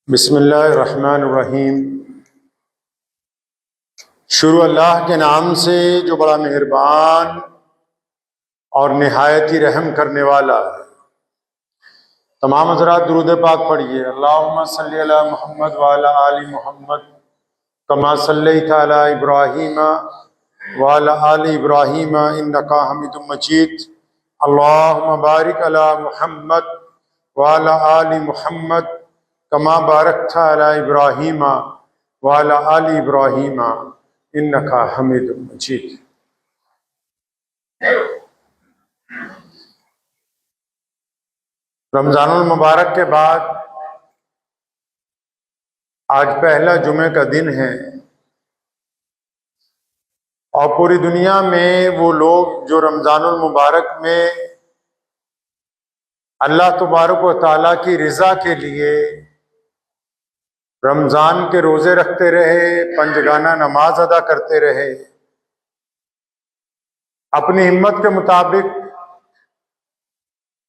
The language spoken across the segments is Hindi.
बिस्मिल्लाहिर्रहमानिर्रहीम। शुरू अल्लाह के नाम से जो बड़ा मेहरबान और निहायत ही रहम करने वाला है। तमाम हज़रात दुरूद पाक पढ़िए। अल्लाहुम्मा सल्ली अला मुहम्मद व अला आलि मुहम्मद कमा सल्लैता अला इब्राहीम व अला आलि इब्राहीम इन्नका हमीदुम मजीद। अल्लाहुम्मा बारिक अला मुहम्मद व अला आलि मुहम्मद कमा बारकता अला इब्राहीम व अला आलि इब्राहीम इन्नका हमीदुम मजीद। रमज़ानुल मुबारक के बाद आज पहला जुमे का दिन है और पूरी दुनिया में वो लोग जो रमज़ानुल मुबारक में अल्लाह तबारक व तआला की रिज़ा के लिए रमज़ान के रोज़े रखते रहे, पंजगाना नमाज अदा करते रहे, अपनी हिम्मत के मुताबिक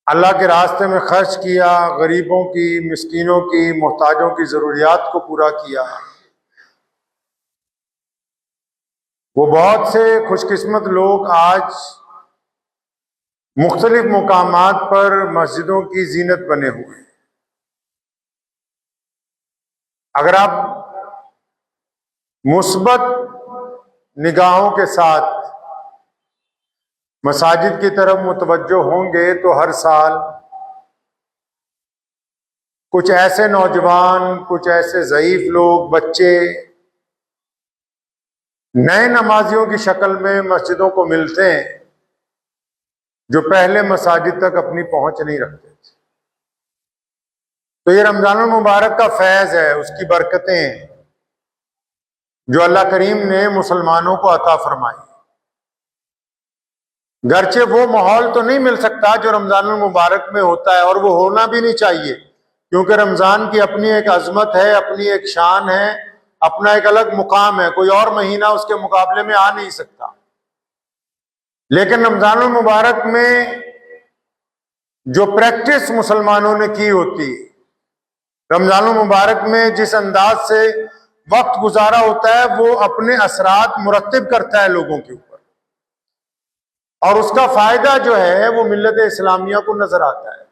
अल्लाह के रास्ते में खर्च किया, गरीबों की, मिस्कीनों की, मोहताजों की ज़रूरियात को पूरा किया। वो बहुत से खुशकिस्मत लोग आज मुख्तलिफ मुकामात पर मस्जिदों की जीनत बने हुए हैं। अगर आप मुस्बत निगाहों के साथ मसाजिद की तरफ मुतवज्जो होंगे तो हर साल कुछ ऐसे नौजवान, कुछ ऐसे ज़ईफ लोग, बच्चे नए नमाजियों की शक्ल में मस्जिदों को मिलते हैं जो पहले मसाजिद तक अपनी पहुंच नहीं रखते थे। तो ये रमज़ानुल मुबारक का फैज़ है, उसकी बरकतें जो अल्लाह करीम ने मुसलमानों को अता फरमाई। गरचे वो माहौल तो नहीं मिल सकता जो रमज़ानुल मुबारक में होता है, और वो होना भी नहीं चाहिए, क्योंकि रमज़ान की अपनी एक अजमत है, अपनी एक शान है, अपना एक अलग मुकाम है। कोई और महीना उसके मुकाबले में आ नहीं सकता। लेकिन रमज़ानुल मुबारक में जो प्रैक्टिस मुसलमानों ने की होती, रमज़ानुल मुबारक में जिस अंदाज से वक्त गुजारा होता है, वो अपने असरात मुरत्तिब करता है लोगों के ऊपर, और उसका फायदा जो है वो मिल्लत इस्लामिया को नजर आता है।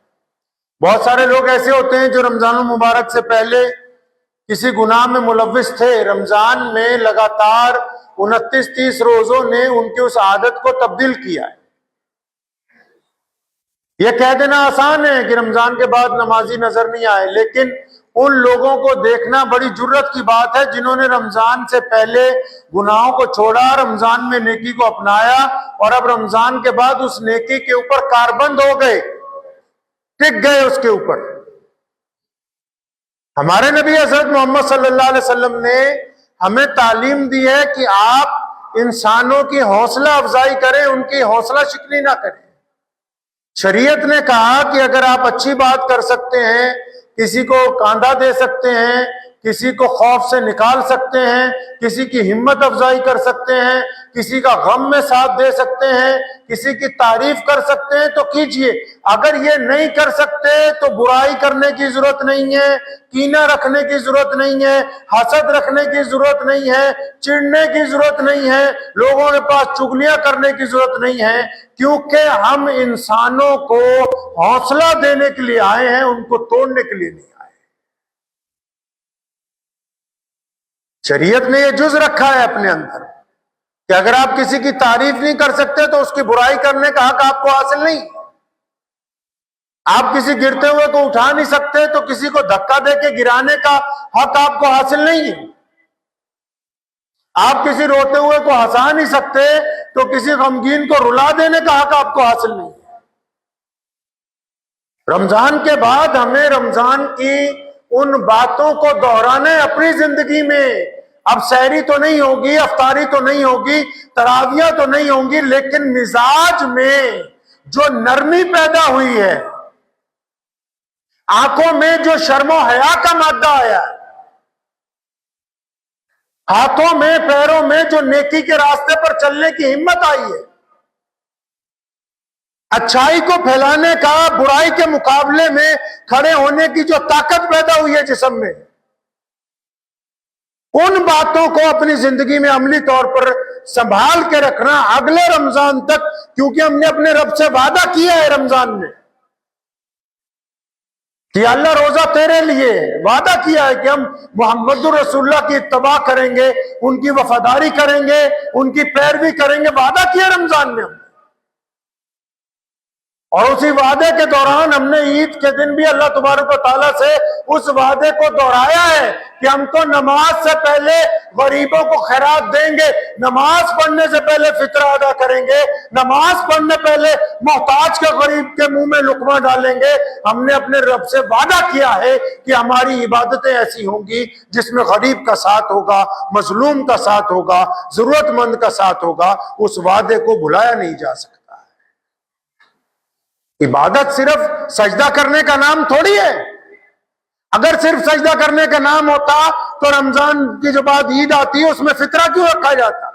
बहुत सारे लोग ऐसे होते हैं जो रमज़ानुल मुबारक से पहले किसी गुनाह में मुलव्विस थे। रमजान में लगातार 29-30 रोजों ने उनकी उस आदत को तब्दील किया है। यह कह देना आसान है कि रमजान के बाद नमाजी नजर नहीं आए, लेकिन उन लोगों को देखना बड़ी जुर्रत की बात है जिन्होंने रमजान से पहले गुनाहों को छोड़ा, रमजान में नेकी को अपनाया, और अब रमजान के बाद उस नेकी के ऊपर कारबंद हो गए, टिक गए उसके ऊपर। हमारे नबी हज़रत मोहम्मद सल्लल्लाहु अलैहि वसल्लम ने हमें तालीम दी है कि आप इंसानों की हौसला अफजाई करें, उनकी हौसला शिकनी ना करें। शरीयत ने कहा कि अगर आप अच्छी बात कर सकते हैं, किसी को कांधा दे सकते हैं, किसी को खौफ से निकाल सकते हैं, किसी की हिम्मत अफजाई कर सकते हैं, किसी का गम में साथ दे सकते हैं, किसी की तारीफ कर सकते हैं, तो कीजिए। अगर ये नहीं कर सकते तो बुराई करने की जरूरत नहीं है, कीना रखने की जरूरत नहीं है, हसद रखने की जरूरत नहीं है, चिढ़ने की जरूरत नहीं है, लोगों के पास चुगलियां करने की जरूरत नहीं है, क्योंकि हम इंसानों को हौसला देने के लिए आए हैं, उनको तोड़ने के लिए नहीं आए। शरीयत ने यह जुज रखा है अपने अंदर कि अगर आप किसी की तारीफ नहीं कर सकते तो उसकी बुराई करने का हक आपको हासिल नहीं। आप किसी गिरते हुए को उठा नहीं सकते तो किसी को धक्का देके गिराने का हक आपको हासिल नहीं है। आप किसी रोते हुए को हंसा नहीं सकते तो किसी गमगीन को रुला देने का हक आपको हासिल नहीं है। रमजान के बाद हमें रमजान की उन बातों को दोहराना है अपनी जिंदगी में। अब सहरी तो नहीं होगी, अफ्तारी तो नहीं होगी, तरावियां तो नहीं होंगी, लेकिन मिजाज में जो नरमी पैदा हुई है, आंखों में जो शर्मो हया का मादा आया, हाथों में पैरों में जो नेकी के रास्ते पर चलने की हिम्मत आई है, अच्छाई को फैलाने का, बुराई के मुकाबले में खड़े होने की जो ताकत पैदा हुई है जिस्म में, उन बातों को अपनी जिंदगी में अमली तौर पर संभाल के रखना अगले रमजान तक, क्योंकि हमने अपने रब से वादा किया है रमजान में कि अल्लाह रोजा तेरे लिए, वादा किया है कि हम मोहम्मद रसूलुल्लाह की इत्तबा करेंगे, उनकी वफादारी करेंगे, उनकी पैरवी करेंगे, वादा किया रमजान में हमने। और उसी वादे के दौरान हमने ईद के दिन भी अल्लाह तबारक व तआला से उस वादे को दोहराया है कि हम तो नमाज से पहले गरीबों को खैरात देंगे, नमाज पढ़ने से पहले फितरा अदा करेंगे, नमाज पढ़ने पहले मोहताज के गरीब के मुंह में लुकमा डालेंगे। हमने अपने रब से वादा किया है कि हमारी इबादतें ऐसी होंगी जिसमें गरीब का साथ होगा, मजलूम का साथ होगा, जरूरतमंद का साथ होगा। उस वादे को भुलाया नहीं जा सकता। इबादत सिर्फ सजदा करने का नाम थोड़ी है। अगर सिर्फ सजदा करने का नाम होता तो रमजान की जो बाद ईद आती है उसमें फितरा क्यों रखा जाता?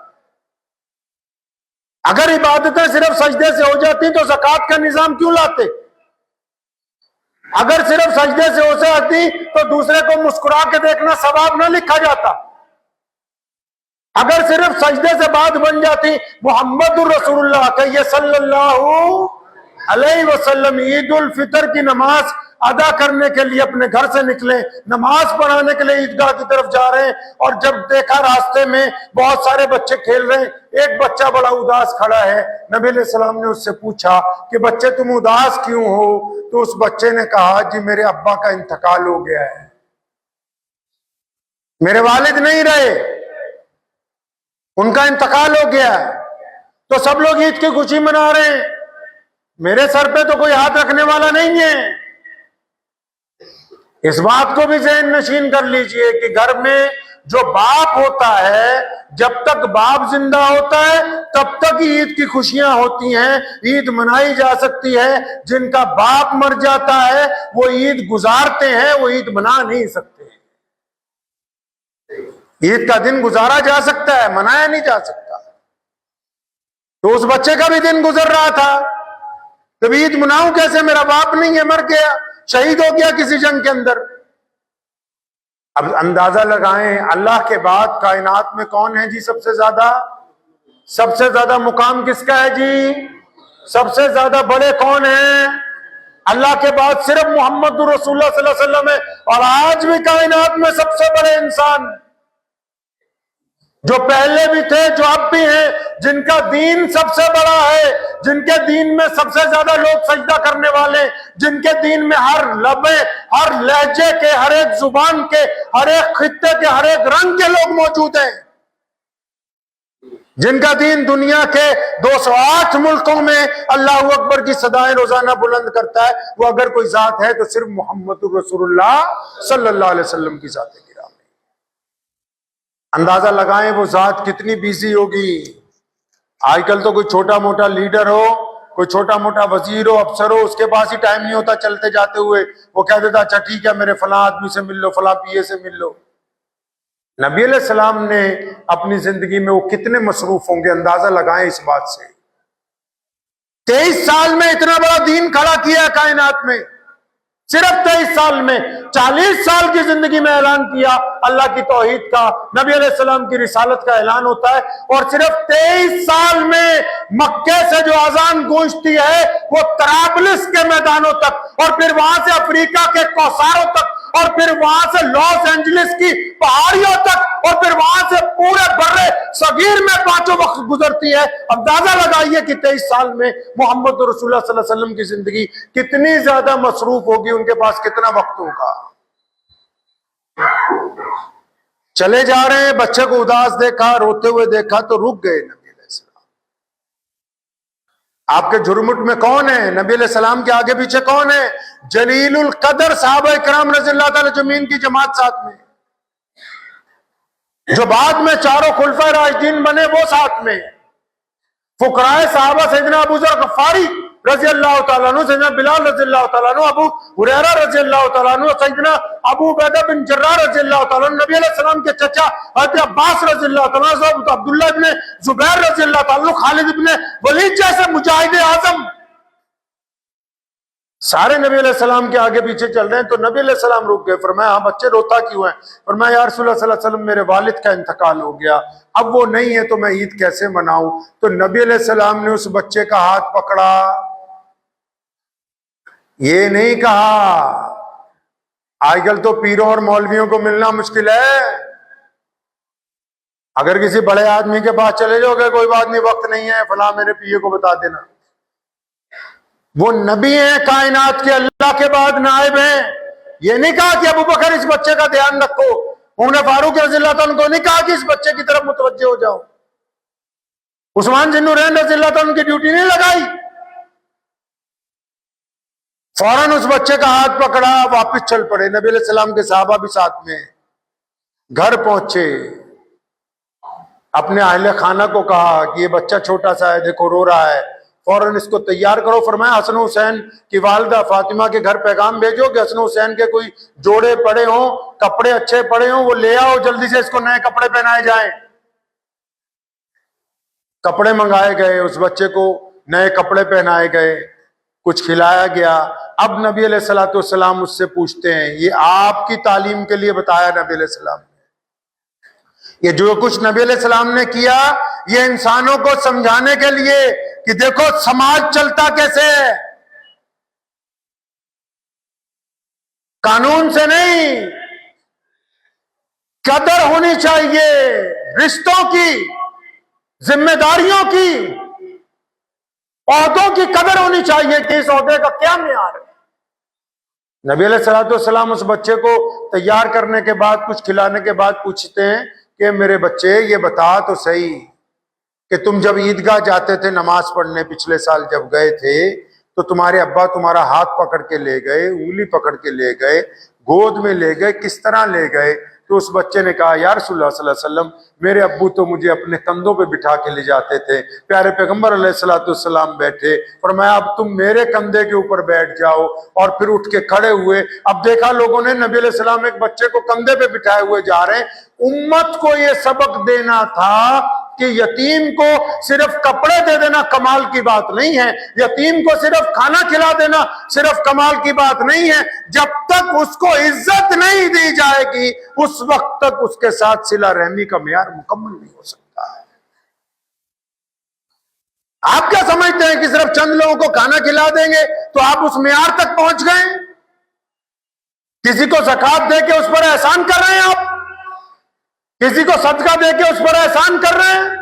अगर इबादतें सिर्फ सजदे से हो जाती तो ज़कात का निजाम क्यों लाते? अगर सिर्फ सजदे से हो जाती तो दूसरे को मुस्कुरा के देखना सवाब ना लिखा जाता। अगर सिर्फ सजदे से बात बन जाती मोहम्मदुर रसूलुल्लाह कहिए सल्लल्लाहु अलैहि वसल्लम ईद उल फितर की नमाज अदा करने के लिए अपने घर से निकले, नमाज पढ़ाने के लिए ईदगाह की तरफ जा रहे हैं, और जब देखा रास्ते में बहुत सारे बच्चे खेल रहे हैं, एक बच्चा बड़ा उदास खड़ा है। नबी अलैहि सलाम ने उससे पूछा कि बच्चे तुम उदास क्यों हो? तो उस बच्चे ने कहा जी मेरे अब्बा का इंतकाल हो गया है, मेरे वालिद नहीं रहे, उनका इंतकाल हो गया है। तो सब लोग ईद की खुशी मना रहे हैं, मेरे सर पे तो कोई हाथ रखने वाला नहीं है। इस बात को भी ज़हन नशीन कर लीजिए कि घर में जो बाप होता है, जब तक बाप जिंदा होता है तब तक ईद की खुशियां होती हैं, ईद मनाई जा सकती है। जिनका बाप मर जाता है वो ईद गुजारते हैं, वो ईद मना नहीं सकते। ईद का दिन गुजारा जा सकता है, मनाया नहीं जा सकता। तो उस बच्चे का भी दिन गुजर रहा था, तब ईद मनाऊं कैसे? मेरा बाप नहीं है, मर गया, शहीद हो गया किसी जंग के अंदर। अब अंदाजा लगाएं अल्लाह के बाद कायनात में कौन है जी सबसे ज्यादा मुकाम किसका है जी? सबसे ज्यादा बड़े कौन हैं? अल्लाह के बाद सिर्फ मोहम्मद रसूलुल्लाह सल्लल्लाहु अलैहि वसल्लम है। और आज भी कायनात में सबसे बड़े इंसान जो पहले भी थे, जो अब भी हैं, जिनका दीन सबसे बड़ा है, जिनके दीन में सबसे ज्यादा लोग सजदा करने वाले, जिनके दीन में हर लबे, हर लहजे के, हर एक जुबान के, हर एक खित्ते के, हर एक रंग के लोग मौजूद हैं, जिनका दीन दुनिया के 208 मुल्कों में अल्लाह अकबर की सदाएं रोजाना बुलंद करता है। वो अगर कोई जात है तो सिर्फ मोहम्मद रसूलुल्लाह सल्लल्लाहु अलैहि वसल्लम की जात है। अंदाजा लगाएं वो जात कितनी बिजी होगी। आजकल तो कोई छोटा मोटा लीडर हो, कोई छोटा मोटा वजीर हो, अफसर हो, उसके पास ही टाइम नहीं होता चलते जाते हुए वो कह देता अच्छा ठीक है मेरे फला आदमी से मिल लो, फला पीए से मिल लो। नबी अलैहि सलाम ने अपनी जिंदगी में वो कितने मसरूफ होंगे, अंदाजा लगाएं इस बात से। 23 साल में इतना बड़ा दीन खड़ा किया कायनात में, सिर्फ 23 साल में। 40 साल की जिंदगी में ऐलान किया अल्लाह की तौहीद का, नबी अलैहि सलाम की रिसालत का ऐलान होता है। और सिर्फ 23 साल में मक्के से जो अजान गूंजती है वो तराबलिस के मैदानों तक, और फिर वहां से अफ्रीका के कौसारों तक, और फिर वहां से लॉस एंजलिस की पहाड़ियों तक, और फिर वहां से पूरे बर्रे सगीर में पांचों वक्त गुजरती है। अंदाजा लगाइए कि 23 साल में मोहम्मद रसूलुल्लाह सल्लल्लाहु अलैहि वसल्लम की जिंदगी कितनी ज्यादा मसरूफ होगी, उनके पास कितना वक्त होगा। चले जा रहे हैं, बच्चे को उदास देखा, रोते हुए देखा तो रुक गए। नबी अलैहि सलाम आपके झुरमुट में कौन है? नबी अलैहि सलाम के आगे पीछे कौन है? जलीलुल कदर साहबा इकराम रज़ियल्लाहु ताला अजमईन की जमात साथ में, जो बाद में चारों खुलफाए राशिदीन बने वो साथ में, फुकराए साहबा सैयदना अबू ज़र गफ़ारी रज़ियल्लाहु ताला अन्हु, सैयदना बिलाल रज़ियल्लाहु ताला अन्हु, अबू हुरैरा रज़ियल्लाहु ताला अन्हु, सैयदना अबू उबैदा बिन जर्राह रज़ियल्लाहु ताला अन्हु, नबी अलैहि सलाम के चचा हज़रत अब्बास रज़ियल्लाहु ताला अन्हु, अब्दुल्लाह इब्न जुबैर रज़ियल्लाहु ताला अन्हु, खालिद इब्न वलीद जैसे मुजाहिद आजम सारे नबी अलैहिस्सलाम के आगे पीछे चल रहे हैं, तो नबी अलैहिस्सलाम रुक गए। फरमाया हाँ बच्चे रोता क्यों है? फरमाया या रसूलुल्लाह सल्लल्लाहु अलैहि वसल्लम मेरे वालिद का इंतकाल हो गया, अब वो नहीं है तो मैं ईद कैसे मनाऊं? तो नबी अलैहिस्सलाम ने उस बच्चे का हाथ पकड़ा, ये नहीं कहा आजकल तो पीरों और मौलवियों को मिलना मुश्किल है, अगर किसी बड़े आदमी के पास चले जाओगे कोई बात नहीं वक्त नहीं है फला मेरे पिए को बता देना। वो नबी हैं कायनात के, अल्लाह के बाद नायब हैं। ये नहीं कहा कि अबू बकर इस बच्चे का ध्यान रखो, उमर फारूक रज़ियल्लाहु अन्हु को नहीं कहा कि इस बच्चे की तरफ मुतवज्जे हो जाओ, उस्मान ज़िन्नुरैन रज़ियल्लाहु अन्हु की ड्यूटी नहीं लगाई। फौरन उस बच्चे का हाथ पकड़ा, वापस चल पड़े। नबी अलैहि सलाम के सहाबा भी साथ में। घर पहुंचे, अपने अहले खाना को कहा कि ये बच्चा छोटा सा है, देखो रो रहा है, फौरन इसको तैयार करो। फरमाया हसन हुसैन की वालिदा फातिमा के घर पैगाम भेजो कि हसन हुसैन के कोई जोड़े पड़े हों, कपड़े अच्छे पड़े हों, वो ले आओ, जल्दी से इसको नए कपड़े पहनाए जाएं। कपड़े मंगाए गए, उस बच्चे को नए कपड़े पहनाए गए, कुछ खिलाया गया। अब नबी अलैहिस्सलातु वस्सलाम उससे पूछते हैं, ये आपकी तालीम के लिए बताया नबी अलैहिस्सलाम ने, ये जो कुछ नबी अलैहिस्सलाम ने किया ये इंसानों को समझाने के लिए कि देखो समाज चलता कैसे है, कानून से नहीं, कदर होनी चाहिए रिश्तों की, जिम्मेदारियों की, ओहदों की कदर होनी चाहिए कि इस ओहदे का क्या मेयार है। नबी अलैहिस्सलातु वस्सलाम उस बच्चे को तैयार करने के बाद, कुछ खिलाने के बाद पूछते हैं कि मेरे बच्चे ये बता तो सही कि तुम जब ईदगाह जाते थे नमाज पढ़ने, पिछले साल जब गए थे तो तुम्हारे अब्बा तुम्हारा हाथ पकड़ के ले गए, उंगली पकड़ के ले गए, गोद में ले गए, किस तरह ले गए? तो उस बच्चे ने कहा या रसूलुल्लाह सल्लल्लाहु अलैहि वसल्लम मेरे अब्बू तो मुझे अपने कंधों पे बिठा के ले जाते थे, प्यारे पैगंबर अलैहिस्सलातु वस्सलाम बैठे, फरमाया अब तुम मेरे कंधे के ऊपर बैठ जाओ, और फिर उठ के खड़े हुए। अब देखा लोगों ने नबी अलैहिस्सलाम एक बच्चे को कंधे पे बिठाए हुए जा रहे हैं। उम्मत को यह सबक देना था कि यतीम को सिर्फ कपड़े दे देना कमाल की बात नहीं है, यतीम को सिर्फ खाना खिला देना सिर्फ कमाल की बात नहीं है, जब तक उसको इज्जत नहीं दी जाएगी उस वक्त तक उसके साथ सिला रहमी का मेयार मुकम्मल नहीं हो सकता है। आप क्या समझते हैं कि सिर्फ चंद लोगों को खाना खिला देंगे तो आप उस मेयार तक पहुंच गए? किसी को ज़कात दे के उस पर एहसान कर रहे हैं आप, किसी को सदका दे के उस पर एहसान कर रहे हैं।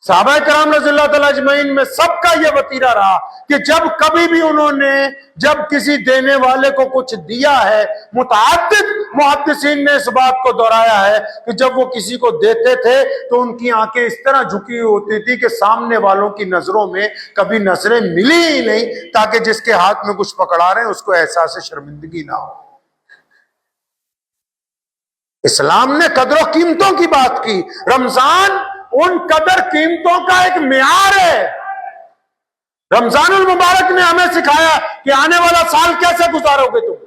सहाबा किराम रज़ियल्लाहु तआला अजमईन में सबका यह वतीरा रहा कि जब कभी भी उन्होंने जब किसी देने वाले को कुछ दिया है, मुतअद्दिद मुहद्दिसीन ने इस बात को दोहराया है कि जब वो किसी को देते थे तो उनकी आंखें इस तरह झुकी होती थी कि सामने वालों की नजरों में कभी नजरें मिली ही नहीं, ताकि जिसके हाथ में कुछ पकड़ा रहे हैं उसको एहसास शर्मिंदगी ना हो। इस्लाम ने कदरों कीमतों की बात की। रमजान उन कदर कीमतों का एक मेयार है। रमजानुल मुबारक ने हमें सिखाया कि आने वाला साल कैसे गुजारोगे तुम।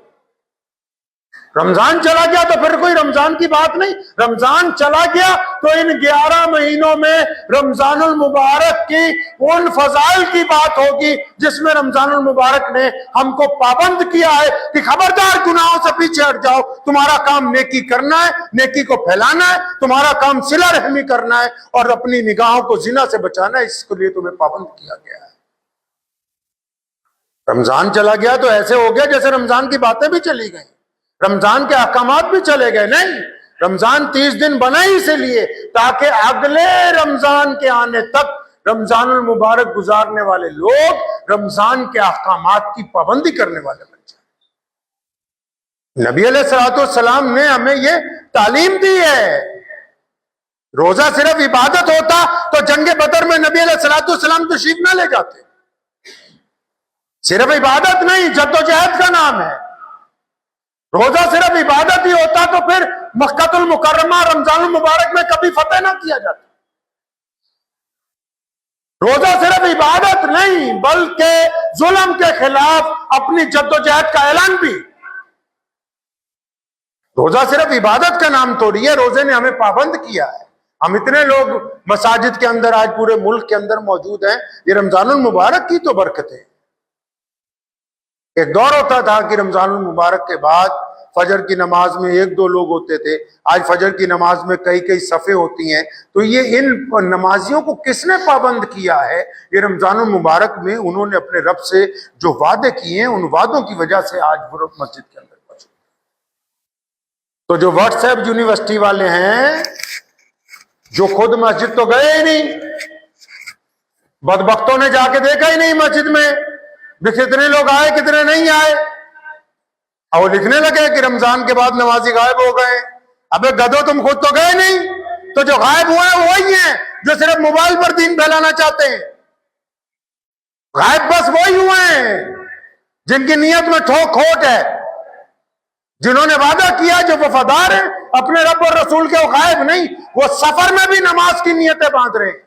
रमजान चला गया तो फिर कोई रमजान की बात नहीं, रमजान चला गया तो इन 11 महीनों में रमजानुल मुबारक की उन फजाइल की बात होगी जिसमें रमजानुल मुबारक ने हमको पाबंद किया है कि खबरदार गुनाहों से पीछे हट जाओ, तुम्हारा काम नेकी करना है, नेकी को फैलाना है, तुम्हारा काम सिला रहमी करना है और अपनी निगाहों को जिना से बचाना है, इसके लिए तुम्हें पाबंद किया गया है। रमजान चला गया तो ऐसे हो गया जैसे रमजान की बातें भी चली गई, रमजान के अहकामात भी चले गए। नहीं, रमजान 30 दिन बना ही इसलिए ताकि अगले रमजान के आने तक रमजानुल मुबारक गुजारने वाले लोग रमजान के अहकामात की पाबंदी करने वाले बन जाए। नबी अलैहिस्सलातु वस्सलाम ने हमें ये तालीम दी है। रोजा सिर्फ इबादत होता तो जंगे बदर में नबी अलैहिस्सलातु वस्सलाम तशरीफ न ले जाते। सिर्फ इबादत नहीं, जद्दोजहद का नाम है। रोजा सिर्फ इबादत ही होता तो फिर मक्कातुल मुकर्रमा रमजानुल मुबारक में कभी फतेह ना किया जाता। रोजा सिर्फ इबादत नहीं बल्कि जुल्म के खिलाफ अपनी जद्दोजहद का ऐलान भी। रोजा सिर्फ इबादत का नाम थोड़ी है, रोजे ने हमें पाबंद किया है। हम इतने लोग मसाजिद के अंदर आज पूरे मुल्क के अंदर मौजूद हैं, ये रमजानुल मुबारक की तो बरकत है। एक दौर होता था कि रमजान मुबारक के बाद फजर की नमाज में एक दो लोग होते थे, आज फजर की नमाज में कई कई सफ़े होती हैं। तो ये इन नमाजियों को किसने पाबंद किया है? ये रमजान मुबारक में उन्होंने अपने रब से जो वादे किए हैं, उन वादों की वजह से आज वो मस्जिद के अंदर पहुंचे। तो जो व्हाट्सएप यूनिवर्सिटी वाले हैं, जो खुद मस्जिद तो गए ही नहीं, बदबख्तों ने जाके देखा ही नहीं मस्जिद में भी कितने लोग आए कितने नहीं आए, और वो लिखने लगे कि रमजान के बाद नमाजी गायब हो गए। अबे गधो, तुम खुद तो गए नहीं, तो जो गायब हुए हैं वही हैं जो सिर्फ मोबाइल पर दीन फैलाना चाहते हैं। गायब बस वही हुए हैं जिनकी नीयत में ठोक खोट है, जिन्होंने वादा किया, जो वफादार है अपने रब और रसूल के, वो गायब नहीं, वो सफर में भी नमाज की नीयतें बांध रहे हैं।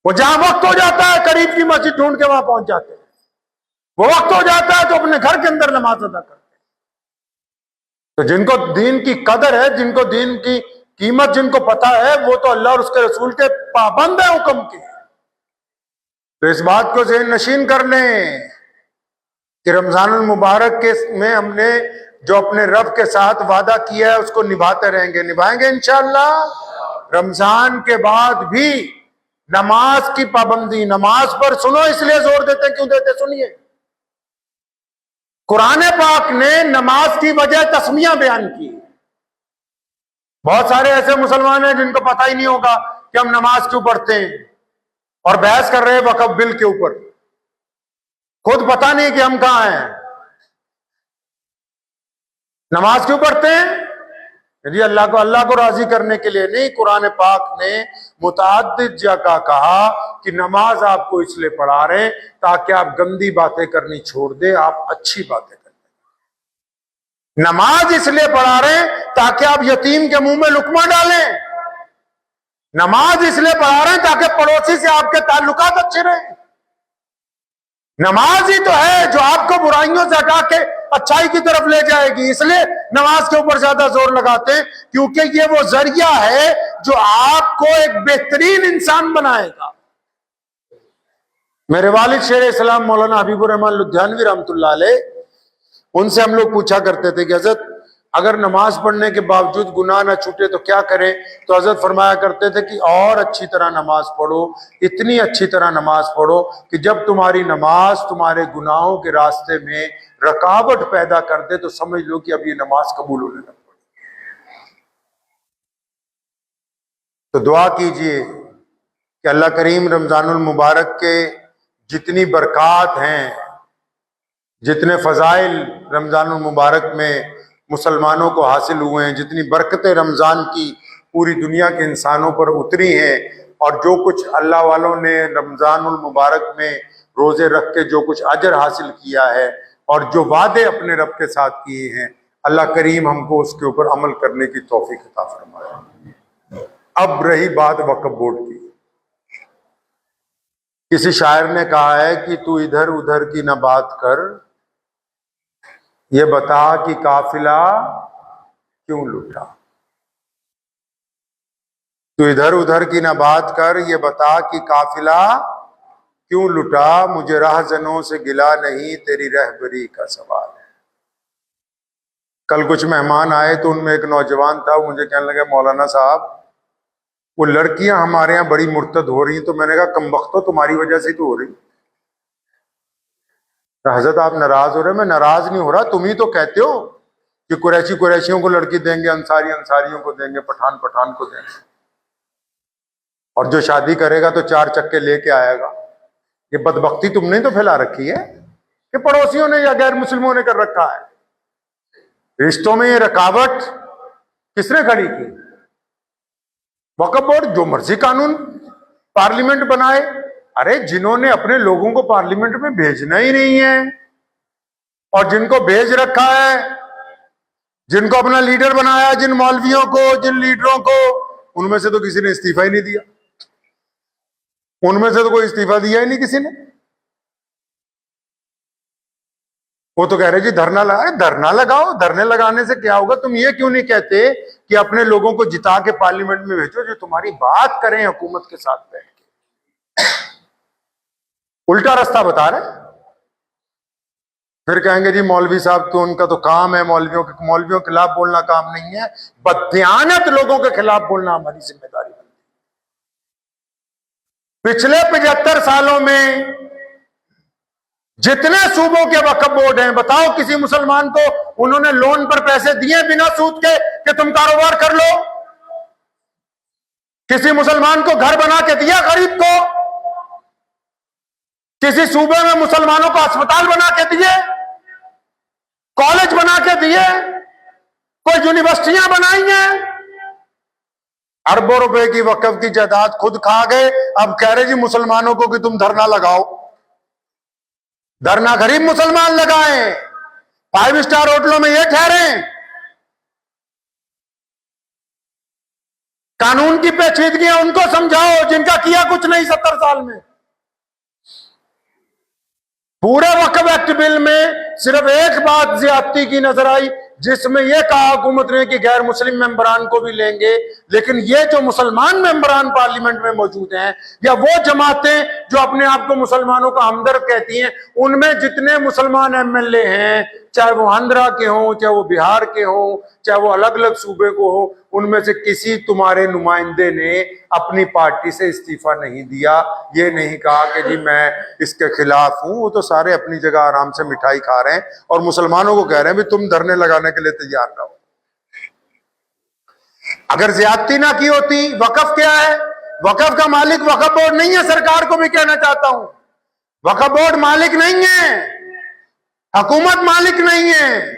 वो जहां वक्त हो जाता है करीब की मस्जिद ढूंढ के वहां पहुंच जाते हैं, वो वक्त हो जाता है तो अपने घर के अंदर नमाज अदा करते हैं। तो जिनको दीन की कदर है, जिनको दीन की कीमत जिनको पता है, वो तो अल्लाह और उसके रसूल के पाबंद है हुक्म के। तो इस बात को ज़हन नशीन कर लें कि रमजान मुबारक के में हमने जो अपने रब के साथ वादा किया है उसको निभाते रहेंगे, निभाएंगे इंशाअल्लाह। रमजान के बाद भी नमाज की पाबंदी, नमाज पर सुनो इसलिए जोर देते, क्यों देते सुनिए। कुरान पाक ने नमाज की वजह तस्मियां बयान की। बहुत सारे ऐसे मुसलमान हैं जिनको पता ही नहीं होगा कि हम नमाज क्यों पढ़ते हैं, और बहस कर रहे हैं वक्फ बिल के ऊपर, खुद पता नहीं कि हम कहां हैं। नमाज क्यों पढ़ते हैं? जी अल्लाह को राजी करने के लिए नहीं। कुरान पाक ने मुतअद्दिद जगह कहा कि नमाज आपको इसलिए पढ़ा रहे हैं ताकि आप गंदी बातें करनी छोड़ दे, आप अच्छी बातें करें। नमाज इसलिए पढ़ा रहे हैं ताकि आप यतीम के मुंह में लुकमा डालें। नमाज इसलिए पढ़ा रहे हैं ताकि पड़ोसी से आपके ताल्लुकात अच्छे रहें। नमाज ही तो है जो आपको बुराइयों से हटा के अच्छाई की तरफ ले जाएगी। इसलिए नमाज के ऊपर ज्यादा जोर लगाते हैं, क्योंकि ये वो जरिया है जो आपको एक बेहतरीन इंसान बनाएगा। मेरे वालिद शेर इस्लाम मौलाना हबीबुर रहमान लुधियानवी रहमतुल्लाह अलैह, उनसे हम लोग पूछा करते थे कि हजरत अगर नमाज पढ़ने के बावजूद गुनाह ना छूटे तो क्या करें? तो हजरत फरमाया करते थे कि और अच्छी तरह नमाज पढ़ो, इतनी अच्छी तरह नमाज पढ़ो कि जब तुम्हारी नमाज तुम्हारे गुनाहों के रास्ते में रुकावट पैदा कर दे तो समझ लो कि अब ये नमाज कबूल होने लग पड़ी। तो दुआ कीजिए कि अल्लाह करीम रमजानुल मुबारक के जितनी बरक़ात हैं, जितने फजाइल रमजानुल मुबारक में मुसलमानों को हासिल हुए हैं, जितनी बरकतें रमज़ान की पूरी दुनिया के इंसानों पर उतरी हैं, और जो कुछ अल्लाह वालों ने रमज़ानुल मुबारक में रोज़े रख के जो कुछ अजर हासिल किया है और जो वादे अपने रब के साथ किए हैं, अल्लाह करीम हमको उसके ऊपर अमल करने की तौफीक अता फरमाए। अब रही बात वक्फ बोर्ड की। किसी शायर ने कहा है कि तू इधर उधर की न बात कर, ये बता कि काफिला क्यों लूटा। तू इधर उधर की ना बात कर, ये बता कि काफिला क्यों लुटा। मुझे राहजनों से गिला नहीं, तेरी रहबरी का सवाल है। कल कुछ मेहमान आए तो उनमें एक नौजवान था, वो मुझे कहने लगा मौलाना साहब वो लड़कियां हमारे यहाँ बड़ी मुर्तद हो रही। तो मैंने कहा कमबख्तो तुम्हारी वजह से तो हो रही। हजरत आप नाराज हो रहे? मैं नाराज नहीं हो रहा, तुम ही तो कहते हो कि कुरैशियों को लड़की देंगे, अंसारियों को देंगे, पठान को देंगे, और जो शादी करेगा तो 4 चक्के लेके आएगा। ये बदबख्ती तुमने तो फैला रखी है कि पड़ोसियों ने या गैर मुस्लिमों ने कर रखा है। रिश्तों में ये रुकावट किसने खड़ी की? वक्फ बोर्ड जो मर्जी कानून पार्लियामेंट बनाए। अरे जिन्होंने अपने लोगों को पार्लियामेंट में भेजना ही नहीं है, और जिनको भेज रखा है, जिनको अपना लीडर बनाया, जिन मौलवियों को, जिन लीडरों को, उनमें से तो किसी ने इस्तीफा ही नहीं दिया। उनमें से तो कोई इस्तीफा दिया ही नहीं किसी ने। वो तो कह रहे जी धरना लगाए। धरना लगाओ, धरने लगाने से क्या होगा? तुम ये क्यों नहीं कहते कि अपने लोगों को जिता के पार्लियामेंट में भेजो जो तुम्हारी बात करें हुकूमत के साथ बैठ के। उल्टा रास्ता बता रहे। फिर कहेंगे जी मौलवी साहब तो उनका तो काम है, मौलवियों के खिलाफ बोलना काम नहीं है, बददियानत लोगों के खिलाफ बोलना हमारी जिम्मेदारी है। पिछले 75 सालों में जितने सूबों के वक्फ बोर्ड हैं, बताओ किसी मुसलमान को उन्होंने लोन पर पैसे दिए बिना सूद के कि तुम कारोबार कर लो? किसी मुसलमान को घर बना के दिया गरीब को? किसी सूबे में मुसलमानों को अस्पताल बना के दिए, कॉलेज बना के दिए, कोई यूनिवर्सिटियां बनाई हैं? अरबों रुपए की वक्फ की जायदाद खुद खा गए, अब कह रहे जी मुसलमानों को कि तुम धरना लगाओ। धरना गरीब मुसलमान लगाएं, 5 स्टार होटलों में ये ठहरे, कानून की पेचीदगियां उनको समझाओ जिनका किया कुछ नहीं 70 साल में। पूरे वक्फ एक्ट बिल में सिर्फ एक बात ज्यादती की नजर आई, जिसमें यह कहा हुकूमत ने कि गैर मुस्लिम मेंबरान को भी लेंगे, लेकिन ये जो मुसलमान मेंबरान पार्लियामेंट में मौजूद हैं या वो जमातें जो अपने आप को मुसलमानों का हमदर्द कहती हैं, उनमें जितने मुसलमान एमएलए हैं, चाहे वो आंध्रा के हों, चाहे वो बिहार के हों, चाहे वो अलग अलग सूबे को हो, उनमें से किसी तुम्हारे नुमाइंदे ने अपनी पार्टी से इस्तीफा नहीं दिया। ये नहीं कहा कि जी मैं इसके खिलाफ हूं, वो तो सारे अपनी जगह आराम से मिठाई खा रहे हैं और मुसलमानों को कह रहे हैं भी तुम धरने लगाने के लिए तैयार रहो। अगर ज्यादती ना की होती, वक्फ क्या है? वक्फ का मालिक वक्फ बोर्ड नहीं है। सरकार को भी कहना चाहता हूं, वक्फ बोर्ड मालिक नहीं है, हुकूमत मालिक नहीं है।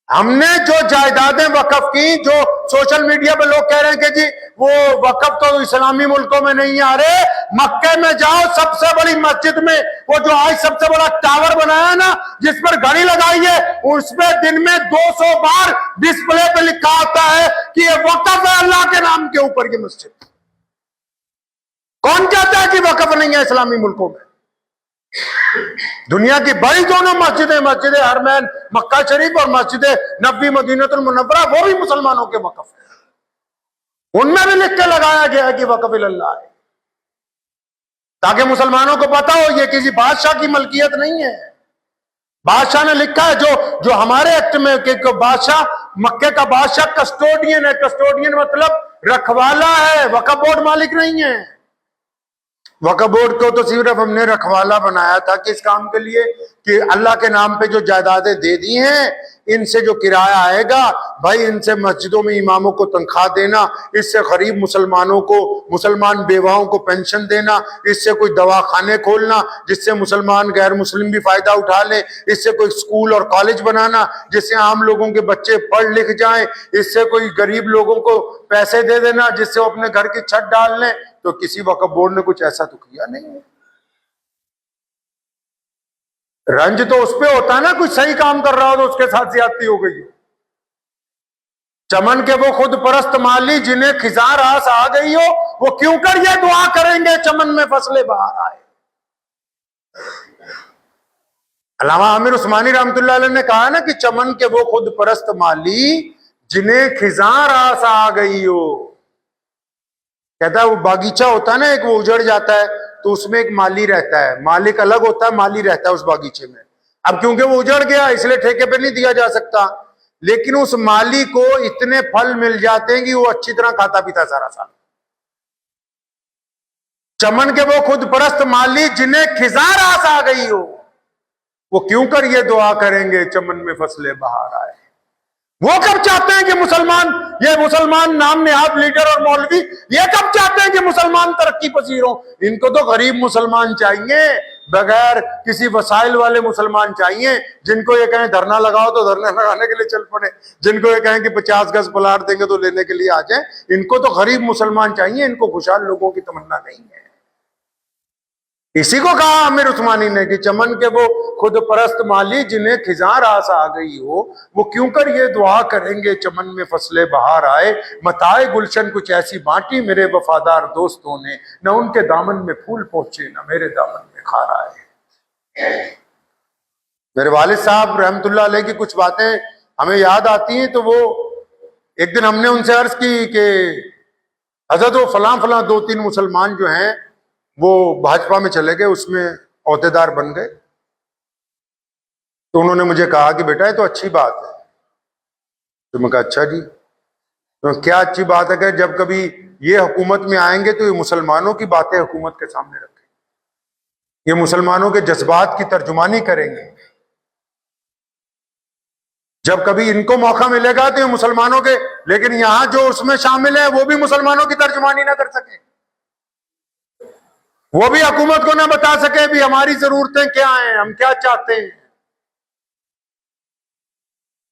हमने जो जायदादें वक्फ की, जो सोशल मीडिया पे लोग कह रहे हैं कि जी वो वक्फ तो इस्लामी मुल्कों में नहीं आ रहे, मक्के में जाओ, सबसे बड़ी मस्जिद में वो जो आज सबसे बड़ा टावर बनाया ना, जिस पर घड़ी लगाई है, उसमें दिन में 200 बार डिस्प्ले पे लिखा होता है कि ये वक्फ है अल्लाह के नाम के ऊपर की मस्जिद। कौन कहता है कि वक्फ नहीं है इस्लामी मुल्कों में? दुनिया की बड़ी दोनों मस्जिदें, मस्जिद हरमैन मक्का शरीफ और मस्जिद नबी मदीनतुल मुनव्वरा, वो भी मुसलमानों के वक्फ है। उनमें भी लिख के लगाया गया है कि वक्फ इल्लाह है, ताकि मुसलमानों को पता हो ये किसी बादशाह की मलकियत नहीं है। बादशाह ने लिखा है, जो हमारे एक्ट में कि बादशाह, मक्के का बादशाह कस्टोडियन है। कस्टोडियन मतलब रखवाला है, वक्फ बोर्ड मालिक नहीं है। वक्फ बोर्ड को तो सिर्फ हमने रखवाला बनाया था किस काम के लिए? कि अल्लाह के नाम पे जो जायदादें दे दी हैं, इनसे जो किराया आएगा भाई, इनसे मस्जिदों में इमामों को तनख्वाह देना, इससे गरीब मुसलमानों को, मुसलमान बेवाओं को पेंशन देना, इससे कोई दवाखाने खोलना जिससे मुसलमान गैर मुस्लिम भी फायदा उठा लें, इससे कोई स्कूल और कॉलेज बनाना जिससे आम लोगों के बच्चे पढ़ लिख जाएं, इससे कोई गरीब लोगों को पैसे दे देना जिससे वो अपने घर की छत डाल लें। तो किसी वक्फ बोर्ड ने कुछ ऐसा तो किया नहीं है। रंज तो उस पे होता है ना, कुछ सही काम कर रहा हो तो उसके साथ ज्यादती हो गई। चमन के वो खुद परस्त माली जिन्हें खिजा रास आ गई हो, वो क्यों कर ये दुआ करेंगे चमन में फसले बाहर आए। अल्लामा आमिर उस्मानी रहमतुल्लाह अलैह ने कहा ना कि चमन के वो खुद परस्त माली जिन्हें खिजा रास आ गई हो। कहता है वो बागीचा होता है ना एक, वो उजड़ जाता है तो उसमें एक माली रहता है, मालिक अलग होता है, माली रहता है उस बागीचे में। अब क्योंकि वो उजड़ गया इसलिए ठेके पे नहीं दिया जा सकता, लेकिन उस माली को इतने फल मिल जाते हैं कि वो अच्छी तरह खाता पीता सारा साल। चमन के वो खुद परस्त माली जिन्हें खिजा रास आ गई हो, वो क्यों कर ये दुआ करेंगे चमन में फसले बाहर आए। वो कब चाहते हैं कि मुसलमान, ये मुसलमान नाम नेहाद लीडर और मौलवी, ये कब चाहते हैं कि मुसलमान तरक्की पसीर हो? इनको तो गरीब मुसलमान चाहिए, बगैर किसी वसाइल वाले मुसलमान चाहिए, जिनको ये कहें धरना लगाओ तो धरना लगाने के लिए चल पड़े, जिनको ये कहें कि 50 गज प्लाट देंगे तो लेने के लिए आ जाए। इनको तो गरीब मुसलमान चाहिए, इनको खुशहाल लोगों की तमन्ना नहीं है। इसी को कहा आमिर उस्मानी ने कि चमन के वो खुद परस्त माली जिन्हें खिजा रास आ गई हो, वो क्यों कर ये दुआ करेंगे चमन में फसले बाहर आए। मताए गुलशन कुछ ऐसी बांटी मेरे वफादार दोस्तों ने, न उनके दामन में फूल पहुंचे न मेरे दामन में खार आए। मेरे वालिद साहब रहमतुल्लाह अलैह की कुछ बातें हमें याद आती हैं, तो वो एक दिन हमने उनसे अर्ज की कि हजरत वो फलां फलां 2-3 मुसलमान जो हैं वो भाजपा में चले गए, उसमें ओहदेदार बन गए। तो उन्होंने मुझे कहा कि बेटा ये तो अच्छी बात है। तो मैं कहा अच्छा जी, तो क्या अच्छी बात है कि जब कभी ये हुकूमत में आएंगे तो ये मुसलमानों की बातें हुकूमत के सामने रखेंगे, ये मुसलमानों के जज्बात की तर्जुमानी करेंगे। जब कभी इनको मौका मिलेगा तो ये मुसलमानों के, लेकिन यहां जो उसमें शामिल है वो भी मुसलमानों की तर्जुमानी ना कर सके, वो भी हुकूमत को ना बता सके भी हमारी जरूरतें क्या हैं, हम क्या चाहते हैं।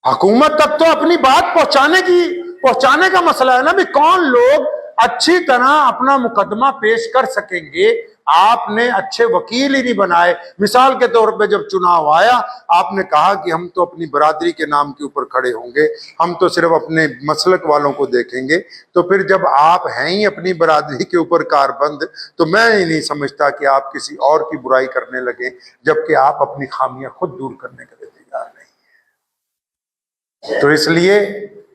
हुकूमत तक तो अपनी बात पहुंचाने का मसला है ना भी, कौन लोग अच्छी तरह अपना मुकदमा पेश कर सकेंगे। आपने अच्छे वकील ही नहीं बनाए। मिसाल के तौर पे जब चुनाव आया, आपने कहा कि हम तो अपनी बरादरी के नाम के ऊपर खड़े होंगे, हम तो सिर्फ अपने मसलक वालों को देखेंगे। तो फिर जब आप हैं ही अपनी बरादरी के ऊपर कारबंद, तो मैं ही नहीं समझता कि आप किसी और की बुराई करने लगे, जबकि आप अपनी खामियां खुद दूर करने के लिए तैयार नहीं। तो इसलिए